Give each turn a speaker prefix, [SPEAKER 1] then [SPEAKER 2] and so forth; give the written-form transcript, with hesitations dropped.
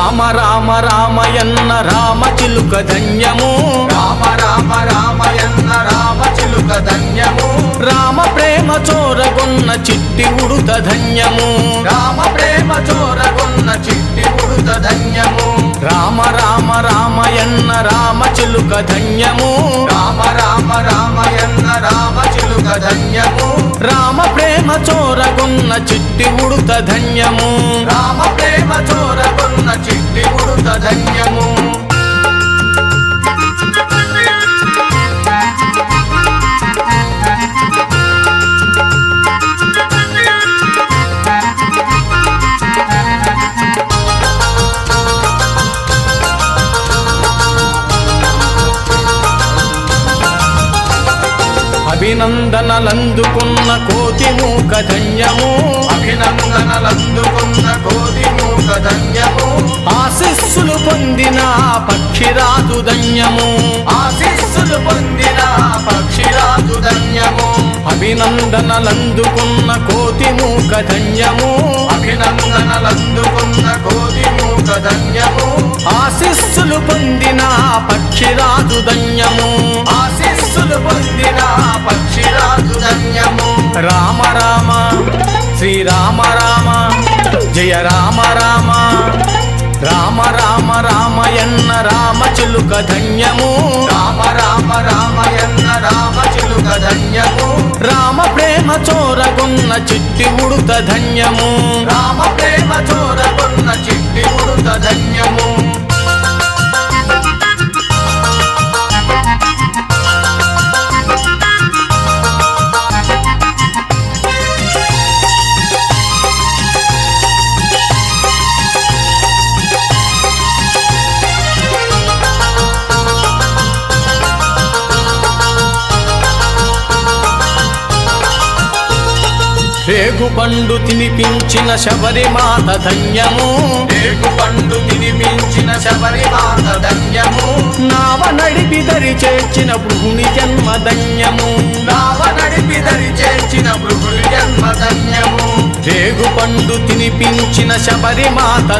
[SPEAKER 1] రామ రామ రామయన్న రామ చిలుక ధన్యము
[SPEAKER 2] రామ రామ రామయన్న రామ చిలుక ధన్యము
[SPEAKER 1] రామ ప్రేమ చోరగొన్న చిట్టి ఉడుత ధన్యము
[SPEAKER 2] రామ ప్రేమ చోరగొన్న చిట్టి ఉడుత ధన్యము
[SPEAKER 1] రామ రామ రామయన్న రామ చిలుక ధన్యము
[SPEAKER 2] రామ రామ రామయన్న రామ చిలుక ధన్యము
[SPEAKER 1] రామ ప్రేమ చోరగొన్న చిట్టి ఉడుత ధన్యము
[SPEAKER 2] రామ ప్రేమ చోరగొన్న చిట్టి ఉడుత ధన్యము
[SPEAKER 1] అభినందనలందుకున్న కోతి మూక ధన్యము
[SPEAKER 2] అభినందనలందుకున్న కోటి మూక ధన్యము
[SPEAKER 1] ఆశీస్సులు పొందిన పక్షిరాజు ధన్యము
[SPEAKER 2] ఆశీస్సులు పొందిన పక్షిరాజు ధన్యము
[SPEAKER 1] అభినందనలందుకున్న కోతి మూక ధన్యము
[SPEAKER 2] అభినందనలందుకున్న కోటి మూక ధన్యము
[SPEAKER 1] ఆశీస్సులు పొందిన పక్షిరాజు ధన్యము
[SPEAKER 2] ఆశీస్సులు పొందిన పక్షిరాజు ధన్యము
[SPEAKER 1] రామ రామ శ్రీరామ రామ జయ రామ రామ రామ రామ రామయన్న రామ చిలుక ధన్యము
[SPEAKER 2] రామ రామ రామయన్న రామ చిలుక ధన్యము
[SPEAKER 1] రామ ప్రేమ చోరగొన్న చిట్టి ఉడుత ధన్యము
[SPEAKER 2] రామ ప్రేమ చోరగొన్న చిట్టి ఉడుత ధన్యము
[SPEAKER 1] రేగు పండు తినిపించిన శబరిమాత ధన్యము
[SPEAKER 2] రేగు పండు తినిపించిన శబరిమాత ధన్యము
[SPEAKER 1] నావ నడిపి దరి చేర్చిన భృగుని జన్మ ధన్యము
[SPEAKER 2] నావ నడిపి దరి చేర్చిన భృగుని జన్మ ధన్యము
[SPEAKER 1] రేగు పండు తినిపించిన శబరిమాత